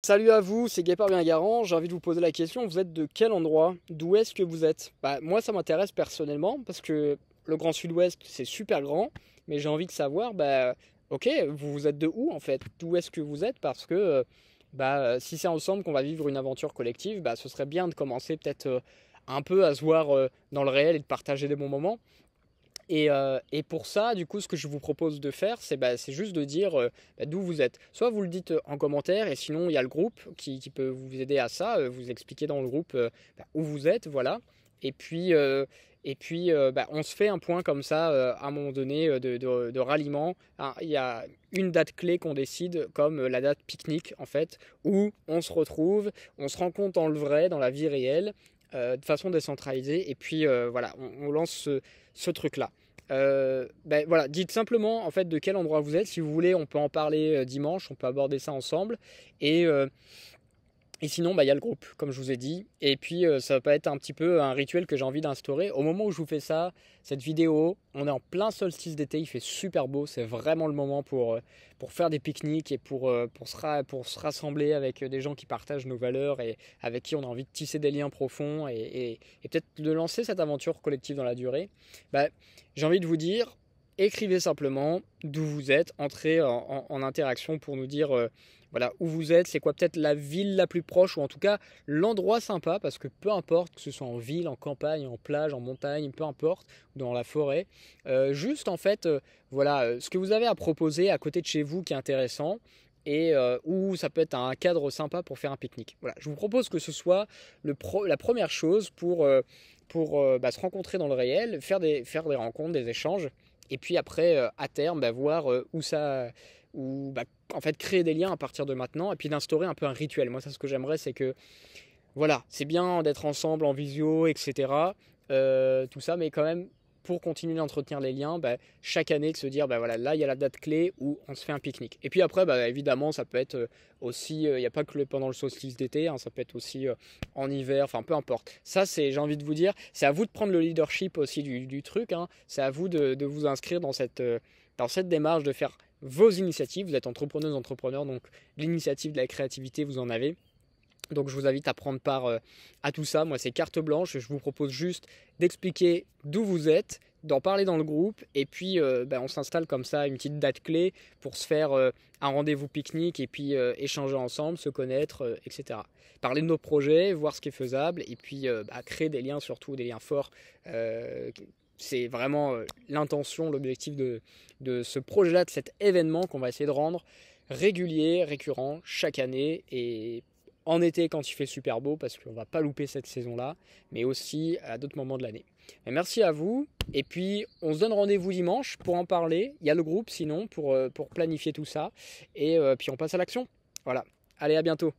Salut à vous, c'est Guépard bien garant. J'ai envie de vous poser la question, vous êtes de quel endroit? D'où est-ce que vous êtes? Moi ça m'intéresse personnellement parce que le Grand Sud-Ouest c'est super grand, mais j'ai envie de savoir, ok, vous êtes de où en fait? D'où est-ce que vous êtes? Parce que si c'est ensemble qu'on va vivre une aventure collective, ce serait bien de commencer peut-être un peu à se voir dans le réel et de partager des bons moments. Et pour ça, du coup, ce que je vous propose de faire, c'est juste de dire d'où vous êtes. Soit vous le dites en commentaire, et sinon il y a le groupe qui peut vous aider à ça, vous expliquer dans le groupe où vous êtes, voilà. Et puis, on se fait un point comme ça à un moment donné de ralliement. Ah, il y a une date clé qu'on décide, comme la date pique-nique en fait, où on se retrouve, on se rencontre dans le vrai, dans la vie réelle, de façon décentralisée, et puis voilà, on lance ce truc-là. Voilà, dites simplement en fait de quel endroit vous êtes. Si vous voulez, on peut en parler dimanche, on peut aborder ça ensemble. Et, euh, et sinon, il y a le groupe, comme je vous ai dit. Et puis, ça peut être un petit peu un rituel que j'ai envie d'instaurer. Au moment où je vous fais ça, cette vidéo, on est en plein solstice d'été, il fait super beau. C'est vraiment le moment pour faire des pique-niques et pour se rassembler avec des gens qui partagent nos valeurs et avec qui on a envie de tisser des liens profonds et peut-être de lancer cette aventure collective dans la durée. Bah, j'ai envie de vous dire, écrivez simplement d'où vous êtes, entrez en interaction pour nous dire voilà, où vous êtes, c'est quoi peut-être la ville la plus proche, ou en tout cas l'endroit sympa, parce que peu importe que ce soit en ville, en campagne, en plage, en montagne, peu importe, dans la forêt, juste en fait, ce que vous avez à proposer à côté de chez vous qui est intéressant, et où ça peut être un cadre sympa pour faire un pique-nique. Voilà, je vous propose que ce soit la première chose pour se rencontrer dans le réel, faire des rencontres, des échanges, et puis après, à terme, voir où ça, ou en fait créer des liens à partir de maintenant, et puis d'instaurer un peu un rituel. Moi, ça, ce que j'aimerais, c'est que voilà, c'est bien d'être ensemble en visio, etc. Tout ça, mais quand même, pour continuer d'entretenir les liens, chaque année de se dire, voilà, là, il y a la date clé où on se fait un pique-nique. Et puis après, évidemment, ça peut être aussi, il n'y a pas que pendant le solstice d'été, hein, ça peut être aussi en hiver, enfin, peu importe. Ça, j'ai envie de vous dire, c'est à vous de prendre le leadership aussi du truc, hein. C'est à vous de vous inscrire dans cette démarche de faire vos initiatives. Vous êtes entrepreneuse, entrepreneur, donc l'initiative de la créativité, vous en avez. Donc je vous invite à prendre part à tout ça. Moi c'est carte blanche, je vous propose juste d'expliquer d'où vous êtes, d'en parler dans le groupe, et puis on s'installe comme ça une petite date clé pour se faire un rendez-vous pique-nique et puis échanger ensemble, se connaître, etc. Parler de nos projets, voir ce qui est faisable, et puis créer des liens, surtout des liens forts. C'est vraiment l'intention, l'objectif de ce projet-là, de cet événement qu'on va essayer de rendre régulier, récurrent, chaque année, et en été quand il fait super beau parce qu'on va pas louper cette saison-là, mais aussi à d'autres moments de l'année. Merci à vous, et puis on se donne rendez-vous dimanche pour en parler. Il y a le groupe sinon pour planifier tout ça, et puis on passe à l'action. Voilà, allez, à bientôt.